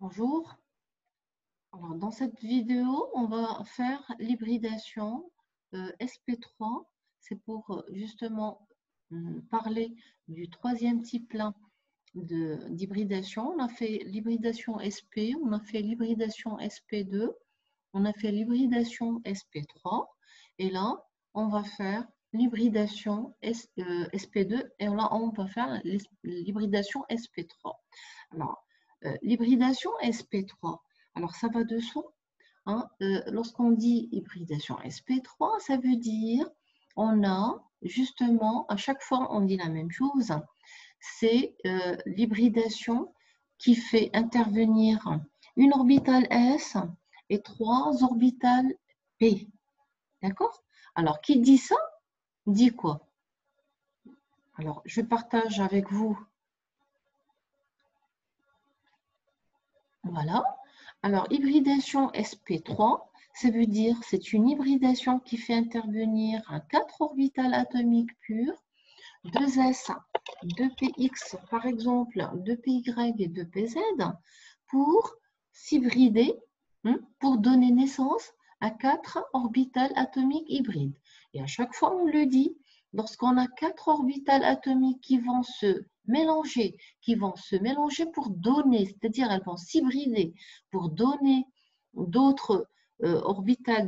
Bonjour. Alors, dans cette vidéo, on va faire l'hybridation SP3. C'est pour justement parler du troisième type là d'hybridation. On a fait l'hybridation SP, on a fait l'hybridation SP2, on a fait l'hybridation SP3. Et là, on va faire l'hybridation SP2 et là, on va faire l'hybridation SP3. Alors, l'hybridation SP3, alors ça va de soi. Hein, lorsqu'on dit hybridation SP3, ça veut dire on a justement, à chaque fois on dit la même chose, c'est l'hybridation qui fait intervenir une orbitale S et 3 orbitales P. D'accord? Alors, qui dit ça, dit quoi? Alors, je partage avec vous. Voilà. Alors, hybridation SP3, ça veut dire c'est une hybridation qui fait intervenir 4 orbitales atomiques pures, 2s, 2px par exemple, 2py et 2pz, pour s'hybrider, pour donner naissance à 4 orbitales atomiques hybrides. Et à chaque fois, on le dit, lorsqu'on a 4 orbitales atomiques qui vont se mélanger pour donner, c'est-à-dire elles vont s'hybrider pour donner d'autres orbitales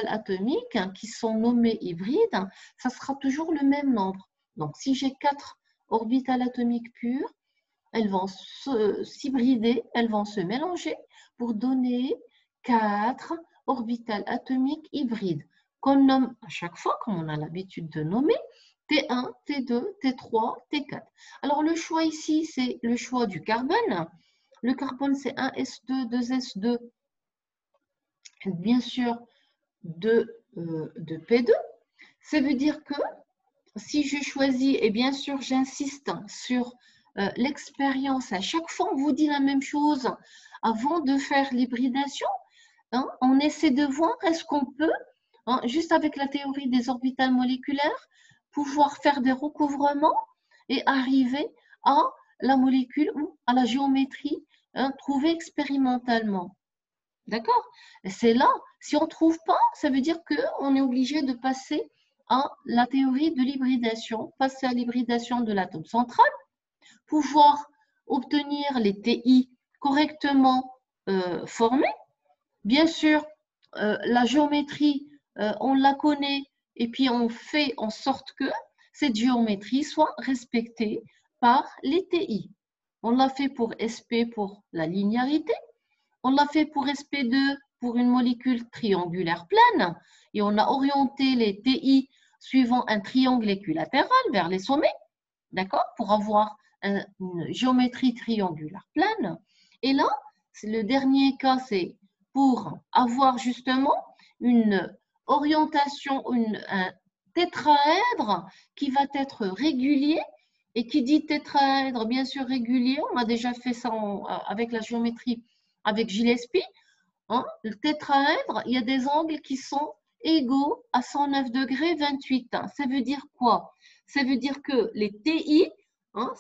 atomiques qui sont nommées hybrides, ça sera toujours le même nombre. Donc, si j'ai 4 orbitales atomiques pures, elles vont s'hybrider, elles vont se mélanger pour donner 4 orbitales atomiques hybrides qu'on nomme à chaque fois, comme on a l'habitude de nommer, T1, T2, T3, T4. Alors, le choix ici, c'est le choix du carbone. Le carbone, c'est 1s2, 2s2, bien sûr, de P2. Ça veut dire que si je choisis, et bien sûr, j'insiste sur l'expérience, à chaque fois, on vous dit la même chose avant de faire l'hybridation. Hein, on essaie de voir est-ce qu'on peut, juste avec la théorie des orbitales moléculaires, pouvoir faire des recouvrements et arriver à la molécule ou à la géométrie trouvée expérimentalement. D'accord? C'est là, si on ne trouve pas, ça veut dire qu'on est obligé de passer à la théorie de l'hybridation, passer à l'hybridation de l'atome central, pouvoir obtenir les TI correctement formés. Bien sûr, la géométrie, on la connaît et puis on fait en sorte que cette géométrie soit respectée par les TI. On l'a fait pour SP pour la linéarité, on l'a fait pour SP2 pour une molécule triangulaire pleine et on a orienté les TI suivant un triangle équilatéral vers les sommets, d'accord, pour avoir une géométrie triangulaire pleine. Et là, le dernier cas, c'est pour avoir justement une orientation, un tétraèdre qui va être régulier. Et qui dit tétraèdre, bien sûr régulier, on a déjà fait ça avec la géométrie avec Gillespie. Hein, le tétraèdre, il y a des angles qui sont égaux à 109 degrés 28. Ça veut dire quoi? Ça veut dire que les TI,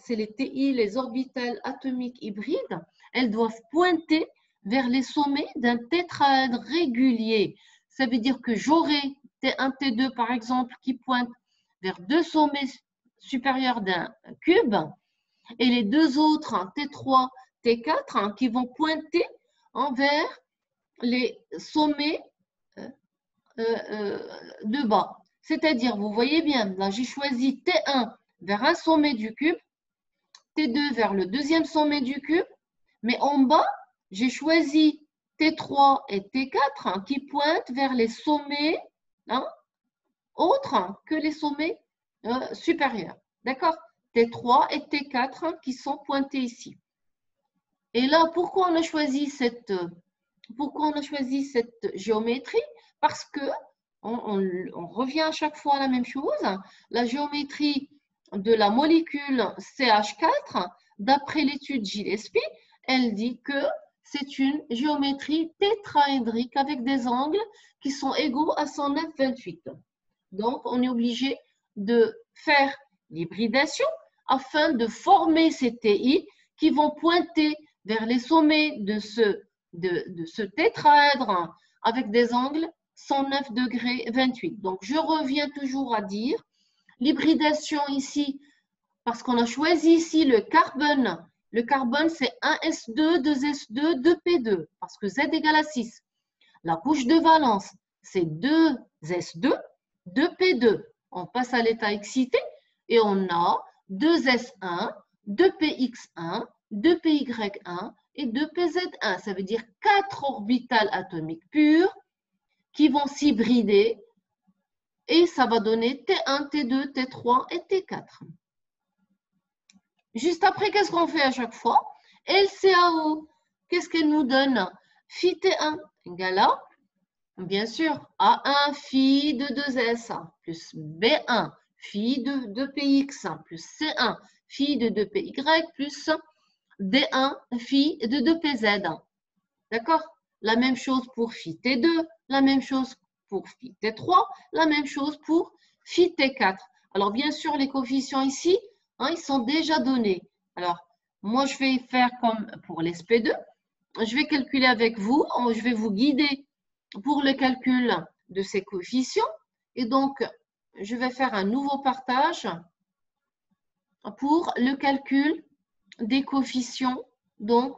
c'est les TI, les orbitales atomiques hybrides, elles doivent pointer vers les sommets d'un tétraèdre régulier. Ça veut dire que j'aurai T1, T2 par exemple qui pointent vers deux sommets supérieurs d'un cube et les deux autres, T3, T4, qui vont pointer vers les sommets de bas. C'est-à-dire, vous voyez bien, là j'ai choisi T1 vers un sommet du cube, T2 vers le deuxième sommet du cube, mais en bas, j'ai choisi T3 et T4 qui pointent vers les sommets autres que les sommets supérieurs. D'accord? T3 et T4 qui sont pointés ici. Et là, pourquoi on a choisi cette géométrie? Parce que on revient à chaque fois à la même chose. La géométrie de la molécule CH4, d'après l'étude Gillespie, elle dit que c'est une géométrie tétraédrique avec des angles qui sont égaux à 109,28. Donc, on est obligé de faire l'hybridation afin de former ces TI qui vont pointer vers les sommets de ce tétraèdre avec des angles 109 degrés 28. Donc, je reviens toujours à dire l'hybridation ici, parce qu'on a choisi ici le carbone. Le carbone, c'est 1s2, 2s2, 2p2, parce que z égale à 6. La couche de valence, c'est 2s2, 2p2. On passe à l'état excité et on a 2s1, 2px1, 2py1 et 2pz1. Ça veut dire 4 orbitales atomiques pures qui vont s'hybrider et ça va donner T1, T2, T3 et T4. Juste après, qu'est-ce qu'on fait à chaque fois? LCAO, qu'est-ce qu'elle nous donne? Phi T1 égale à, bien sûr, A1 phi de 2S plus B1 phi de 2PX plus C1 phi de 2PY plus D1 phi de 2PZ. D'accord? La même chose pour phi T2, la même chose pour phi T3, la même chose pour phi T4. Alors, bien sûr, les coefficients ici, ils sont déjà donnés. Alors, moi, je vais faire comme pour les SP2. Je vais calculer avec vous. Je vais vous guider pour le calcul de ces coefficients. Et donc, je vais faire un nouveau partage pour le calcul des coefficients. Donc,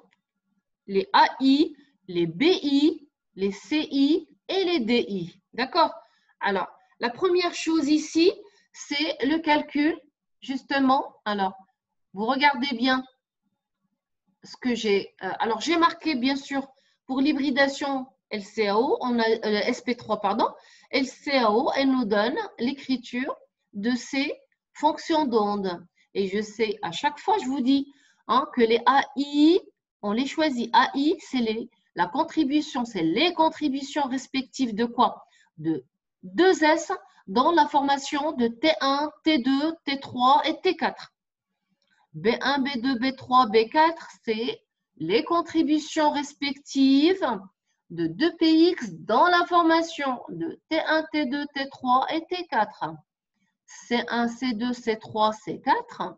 les AI, les BI, les CI et les DI. D'accord? Alors, la première chose ici, c'est le calcul, justement. Alors, vous regardez bien ce que j'ai. Alors, j'ai marqué, bien sûr, pour l'hybridation LCAO, on a SP3, pardon. LCAO, elle nous donne l'écriture de ces fonctions d'onde. Et je sais, à chaque fois, je vous dis que les AI, on les choisit. AI, c'est la contribution, c'est les contributions respectives de quoi? De 2S dans la formation de T1, T2, T3 et T4. B1, B2, B3, B4, c'est les contributions respectives de 2px dans la formation de T1, T2, T3 et T4. C1, C2, C3, C4.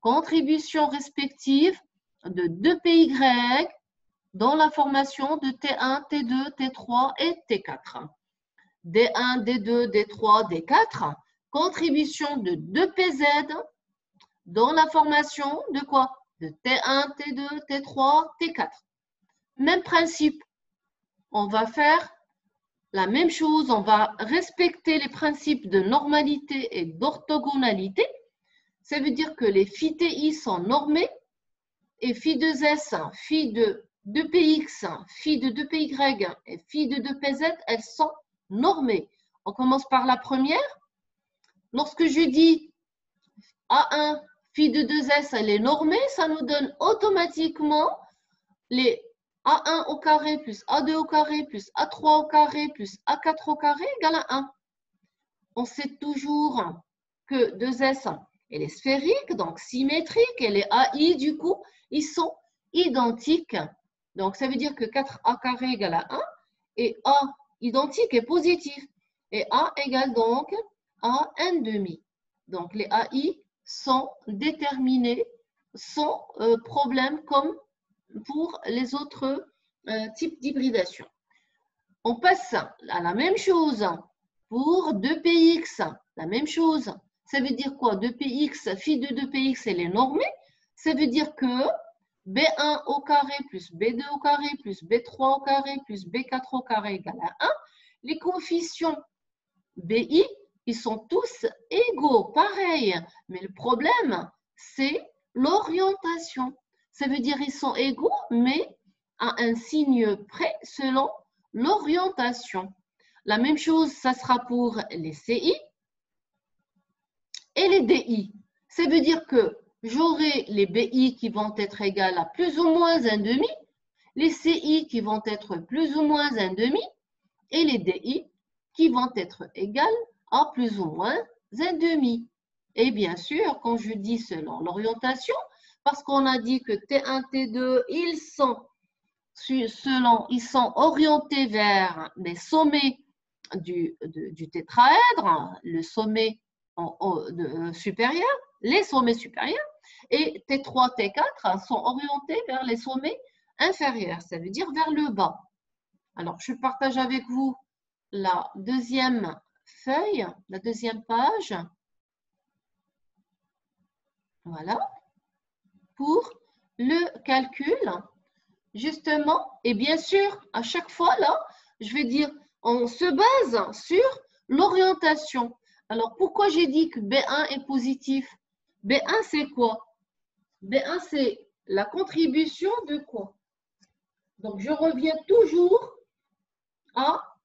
Contributions respectives de 2py dans la formation de T1, T2, T3 et T4. D1, D2, D3, D4. Contribution de 2pz dans la formation de quoi? De T1, T2, T3, T4. Même principe. On va faire la même chose. On va respecter les principes de normalité et d'orthogonalité. Ça veut dire que les phi TI sont normés et phi 2S, phi de 2PX, phi de 2PY et phi de 2PZ, elles sont normées. On commence par la première. Lorsque je dis A1, phi de 2S, elle est normée, ça nous donne automatiquement les A1 au carré plus A2 au carré plus A3 au carré plus A4 au carré égale à 1. On sait toujours que 2S, elle est sphérique, donc symétrique, et les AI, du coup, ils sont identiques. Donc, ça veut dire que 4A carré égale à 1, et A identique est positif. Et A égale donc à n demi. Donc, les AI sont déterminés sans problème comme pour les autres types d'hybridation. On passe à la même chose pour 2px. La même chose. Ça veut dire quoi? 2px, phi de 2px, elle est normée. Ça veut dire que B1 au carré plus B2 au carré plus B3 au carré plus B4 au carré égale à 1. Les coefficients BI, ils sont tous égaux, pareil. Mais le problème, c'est l'orientation. Ça veut dire qu'ils sont égaux, mais à un signe près selon l'orientation. La même chose, ça sera pour les CI et les DI. Ça veut dire que j'aurai les BI qui vont être égales à plus ou moins 1,5, les CI qui vont être plus ou moins 1,5 et les DI qui vont être égales à plus ou moins 1,5. Et bien sûr, quand je dis selon l'orientation, parce qu'on a dit que T1, T2, ils sont orientés vers les sommets du tétraèdre, le sommet supérieur, les sommets supérieurs, et T3, T4 sont orientés vers les sommets inférieur, ça veut dire vers le bas. Alors, je partage avec vous la deuxième feuille, la deuxième page. Voilà. Pour le calcul, justement, et bien sûr, à chaque fois, là, je vais dire, on se base sur l'orientation. Alors, pourquoi j'ai dit que B1 est positif? B1, c'est quoi? B1, c'est la contribution de quoi? Donc, je reviens toujours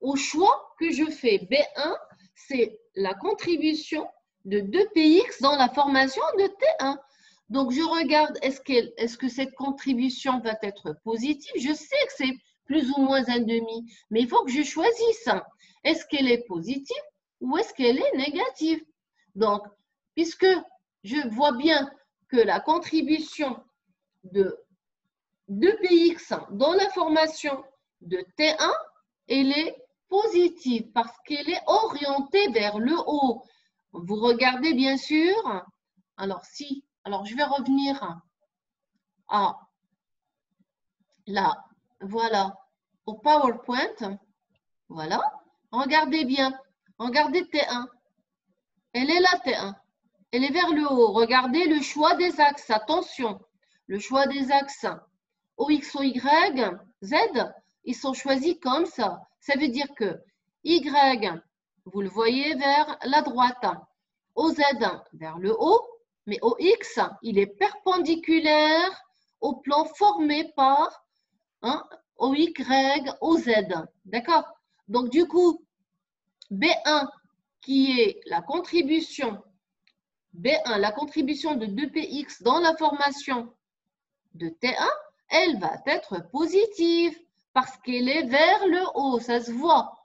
au choix que je fais. B1, c'est la contribution de 2px dans la formation de T1. Donc, je regarde, est-ce que cette contribution va être positive? Je sais que c'est plus ou moins un demi, mais il faut que je choisisse. Est-ce qu'elle est positive ou est-ce qu'elle est négative? Donc, puisque je vois bien que la contribution de 2px dans la formation de T1, elle est positive parce qu'elle est orientée vers le haut. Vous regardez bien sûr. Alors, je vais revenir à là, voilà, au PowerPoint. Voilà. Regardez bien. Regardez T1. Elle est là, T1. Elle est vers le haut. Regardez le choix des axes. Attention. Le choix des axes OX, OY, Z, ils sont choisis comme ça. Ça veut dire que Y, vous le voyez vers la droite. OZ vers le haut. Mais OX, il est perpendiculaire au plan formé par OY, OZ. D'accord? Donc, du coup, B1, qui est la contribution, B1, la contribution de 2px dans la formation de T1, elle va être positive parce qu'elle est vers le haut. Ça se voit.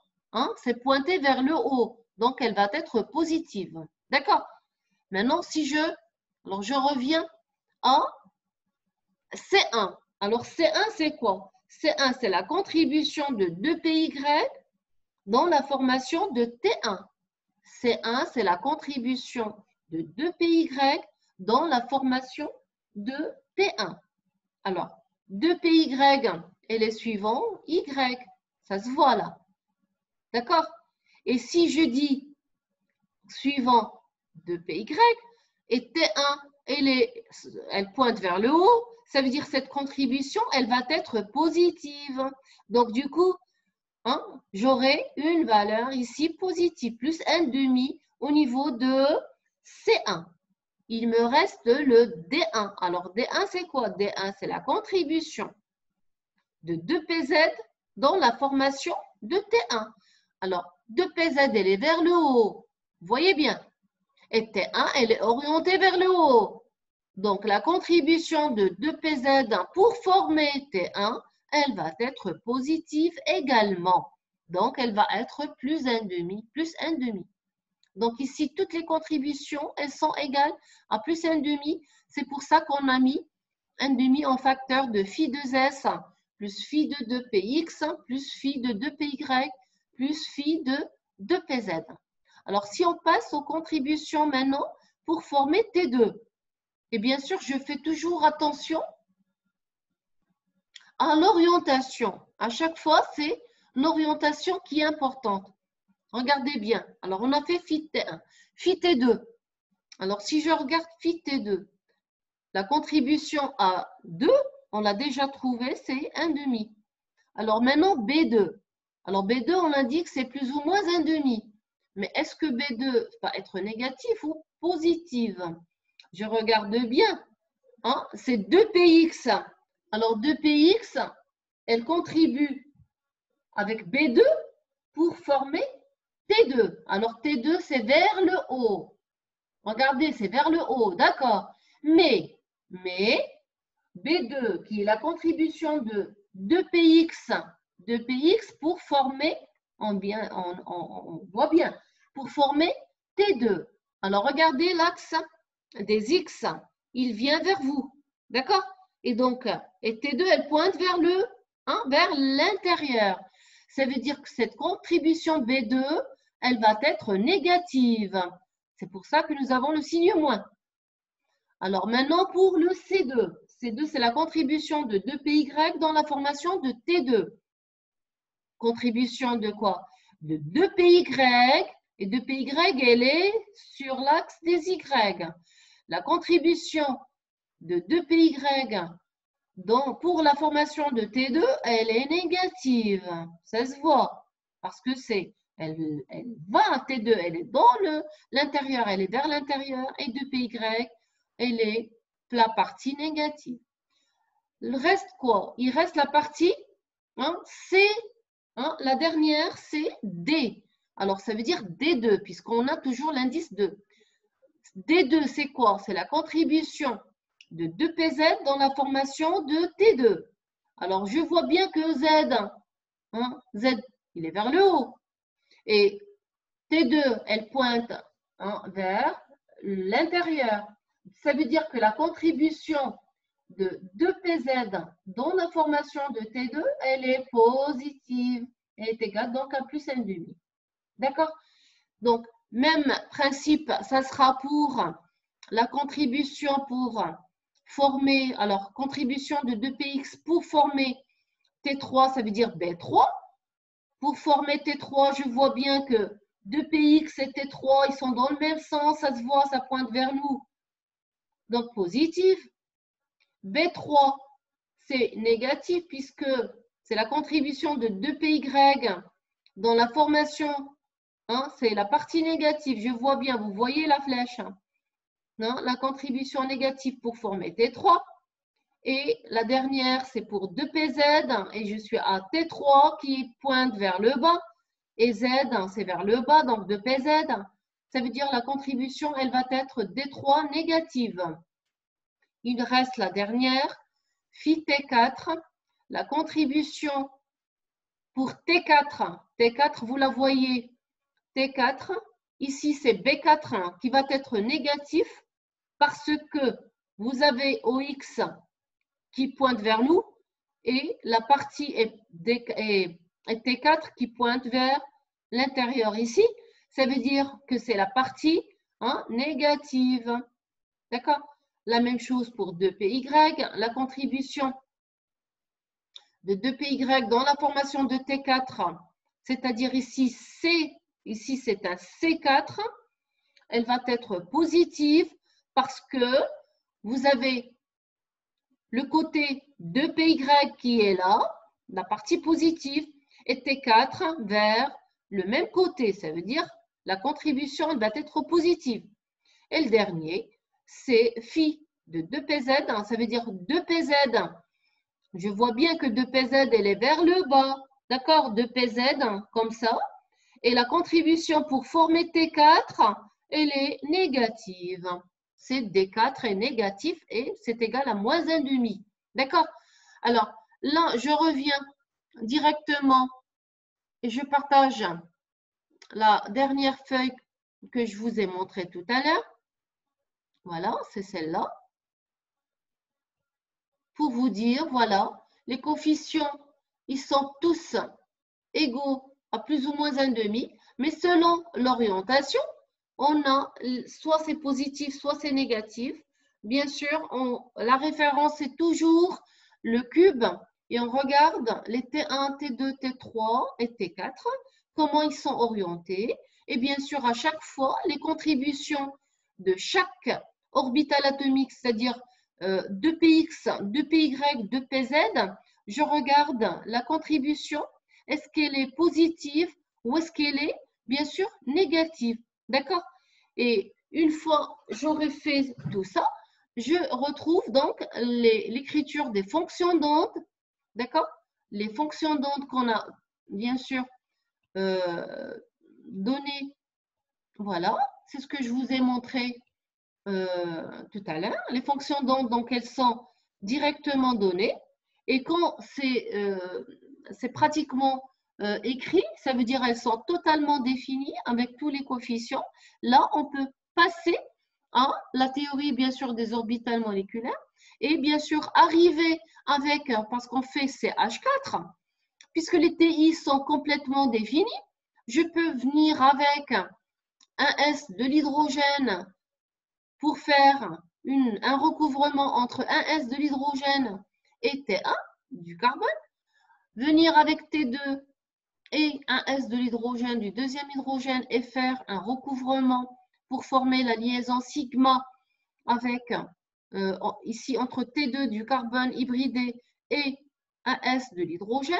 C'est pointé vers le haut. Donc, elle va être positive. D'accord? Maintenant, alors je reviens à C1. Alors, C1, c'est quoi? C1, c'est la contribution de 2py dans la formation de T1. C1, c'est la contribution de 2py dans la formation de T1. Alors, 2py et les suivants, Y. Ça se voit là. D'accord? Et si je dis suivant 2py et T1, elle pointe vers le haut, ça veut dire que cette contribution, elle va être positive. Donc, du coup, j'aurai une valeur ici positive, plus 1,5 au niveau de C1. Il me reste le D1. Alors, D1, c'est quoi? D1, c'est la contribution de 2PZ dans la formation de T1. Alors, 2PZ, elle est vers le haut. Vous voyez bien. Et T1, elle est orientée vers le haut. Donc, la contribution de 2PZ pour former T1, elle va être positive également. Donc, elle va être plus 1,5, plus 1,5. Donc, ici, toutes les contributions, elles sont égales à plus 1,5. C'est pour ça qu'on a mis 1,5 en facteur de phi de S plus phi de 2px plus phi de 2py plus phi de 2pz. Alors, si on passe aux contributions maintenant pour former T2, et bien sûr, je fais toujours attention à l'orientation. À chaque fois, c'est l'orientation qui est importante. Regardez bien. Alors, on a fait phi T1. Phi T2. Alors, si je regarde phi T2, la contribution à 2, on l'a déjà trouvé, c'est 1,5. Alors, maintenant, B2. Alors, B2, on a dit que c'est plus ou moins 1,5. Mais est-ce que B2 va être négatif ou positif? Je regarde bien. C'est 2px. Alors, 2px, elle contribue avec B2 pour former T2. Alors, T2, c'est vers le haut. Regardez, c'est vers le haut, d'accord. Mais, B2, qui est la contribution de 2px pour former, on voit bien, pour former T2. Alors, regardez l'axe des X, il vient vers vous, d'accord? Et donc, T2, elle pointe vers l'intérieur. Ça veut dire que cette contribution B2, elle va être négative. C'est pour ça que nous avons le signe moins. Alors maintenant, pour le C2. C2, c'est la contribution de 2PY dans la formation de T2. Contribution de quoi? De 2PY, et 2PY, elle est sur l'axe des Y. La contribution de 2PY pour la formation de T2, elle est négative. Ça se voit, parce que elle va à T2, elle est dans l'intérieur, elle est vers l'intérieur, et 2PY, elle est la partie négative. Il reste quoi? Il reste la partie C, la dernière, c'est D. Alors, ça veut dire D2, puisqu'on a toujours l'indice 2. D2, c'est quoi? C'est la contribution de 2PZ dans la formation de T2. Alors, je vois bien que Z, Z, il est vers le haut. Et T2, elle pointe vers l'intérieur. Ça veut dire que la contribution de 2PZ dans la formation de T2, elle est positive. Elle est égale donc à plus 1,5. D'accord? Donc, même principe, ça sera pour la contribution pour former, alors, contribution de 2PX pour former T3, ça veut dire B3. Pour former T3, je vois bien que 2PX et T3, ils sont dans le même sens, ça se voit, ça pointe vers nous. Donc, positif. B3, c'est négatif puisque c'est la contribution de 2PY dans la formation. C'est la partie négative. Je vois bien, vous voyez la flèche. La contribution négative pour former T3. Et la dernière, c'est pour 2PZ. Et je suis à T3 qui pointe vers le bas. Et Z, c'est vers le bas, donc 2PZ. Ça veut dire la contribution, elle va être D3 négative. Il reste la dernière, phi T4. La contribution pour T4. T4, vous la voyez. T4, ici c'est B4 qui va être négatif parce que vous avez OX qui pointe vers nous et la partie est T4 qui pointe vers l'intérieur ici. Ça veut dire que c'est la partie négative. D'accord? La même chose pour 2PY. La contribution de 2PY dans la formation de T4, c'est-à-dire ici C. Ici, c'est un C4. Elle va être positive parce que vous avez le côté 2PY qui est là, la partie positive, et T4 vers le même côté. Ça veut dire la contribution elle va être positive. Et le dernier, c'est phi de 2PZ. Ça veut dire 2PZ. Je vois bien que 2PZ, elle est vers le bas. D'accord? 2PZ, comme ça. Et la contribution pour former T4, elle est négative. C'est D4 est négatif et c'est égal à moins 1,5. D'accord? Alors, là, je reviens directement et je partage la dernière feuille que je vous ai montrée tout à l'heure. Voilà, c'est celle-là. Pour vous dire, voilà, les coefficients, ils sont tous égaux à plus ou moins 1,5, mais selon l'orientation, on a soit c'est positif, soit c'est négatif. Bien sûr, la référence est toujours le cube et on regarde les T1, T2, T3 et T4, comment ils sont orientés. Et bien sûr, à chaque fois, les contributions de chaque orbital atomique, c'est-à-dire 2px, 2py, 2pz, je regarde la contribution. Est-ce qu'elle est positive ou est-ce qu'elle est, bien sûr, négative? D'accord? Et une fois j'aurai fait tout ça, je retrouve donc l'écriture des fonctions d'onde. D'accord? Les fonctions d'onde qu'on a, bien sûr, données. Voilà, c'est ce que je vous ai montré tout à l'heure. Les fonctions d'onde, donc, elles sont directement données. Et quand c'est pratiquement écrit, ça veut dire elles sont totalement définies avec tous les coefficients. Là, on peut passer à la théorie, bien sûr, des orbitales moléculaires et bien sûr arriver avec, parce qu'on fait CH4, puisque les TI sont complètement définis, je peux venir avec un S de l'hydrogène pour faire un recouvrement entre 1S de l'hydrogène et T1 du carbone, venir avec T2 et 1S de l'hydrogène du deuxième hydrogène et faire un recouvrement pour former la liaison sigma avec ici entre T2 du carbone hybridé et 1S de l'hydrogène.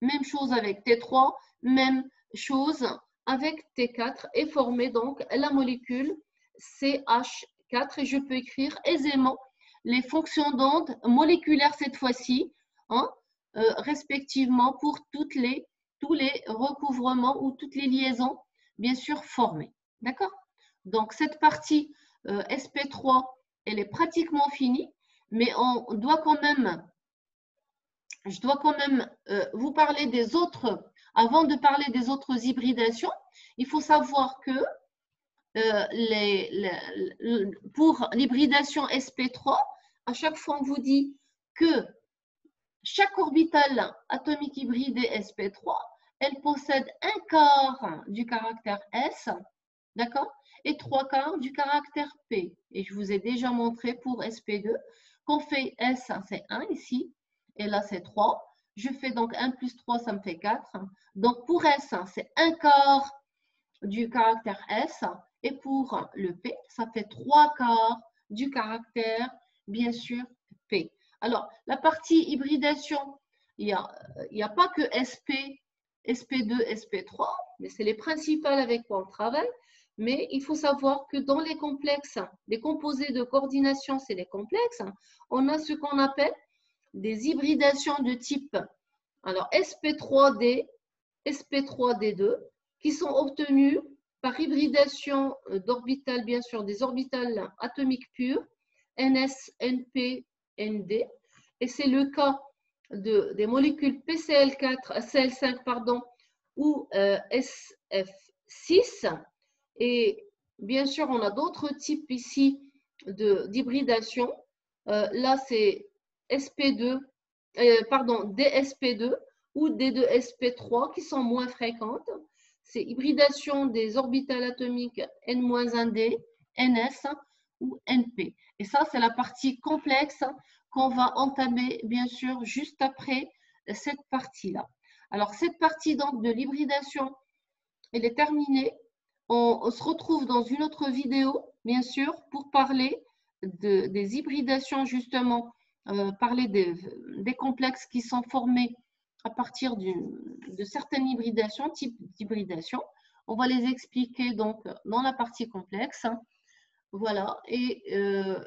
Même chose avec T3, même chose avec T4 et former donc la molécule CH4. Et je peux écrire aisément les fonctions d'onde moléculaires cette fois-ci, hein, respectivement pour tous les recouvrements ou toutes les liaisons, bien sûr, formées. D'accord? Donc, cette partie SP3, elle est pratiquement finie, mais on doit quand même, je dois quand même vous parler des autres, avant de parler des autres hybridations, il faut savoir que pour l'hybridation SP3, à chaque fois on vous dit que chaque orbitale atomique hybridée SP3, elle possède un quart du caractère S, d'accord, et 3/4 du caractère P. Et je vous ai déjà montré pour SP2 qu'on fait S, c'est 1 ici, et là c'est 3. Je fais donc 1 plus 3, ça me fait 4. Donc pour S, c'est un quart du caractère S, et pour le P, ça fait 3/4 du caractère, bien sûr, P. Alors, la partie hybridation, il n'y a pas que SP, SP2, SP3, mais c'est les principales avec quoi on travaille. Mais il faut savoir que dans les complexes, les composés de coordination, c'est les complexes, on a ce qu'on appelle des hybridations de type alors SP3D, SP3D2, qui sont obtenues par hybridation d'orbitales, bien sûr, des orbitales atomiques pures, NS, NP, ND. Et c'est le cas des molécules PCl4, CL5, pardon, ou SF6. Et bien sûr, on a d'autres types ici d'hybridation. Là, c'est SP2, pardon, DSP2 ou D2SP3 qui sont moins fréquentes. C'est hybridation des orbitales atomiques N-1D, NS ou NP. Et ça, c'est la partie complexe qu'on va entamer, bien sûr, juste après cette partie-là. Alors, cette partie donc de l'hybridation, elle est terminée. On se retrouve dans une autre vidéo, bien sûr, pour parler des hybridations, justement, parler des complexes qui sont formés à partir de certaines hybridations, types d'hybridation. On va les expliquer donc dans la partie complexe. Voilà, et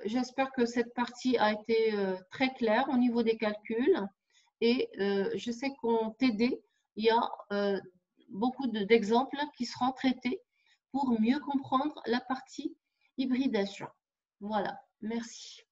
j'espère que cette partie a été très claire au niveau des calculs. Et je sais qu'en TD, il y a beaucoup d'exemples qui seront traités pour mieux comprendre la partie hybridation. Voilà, merci.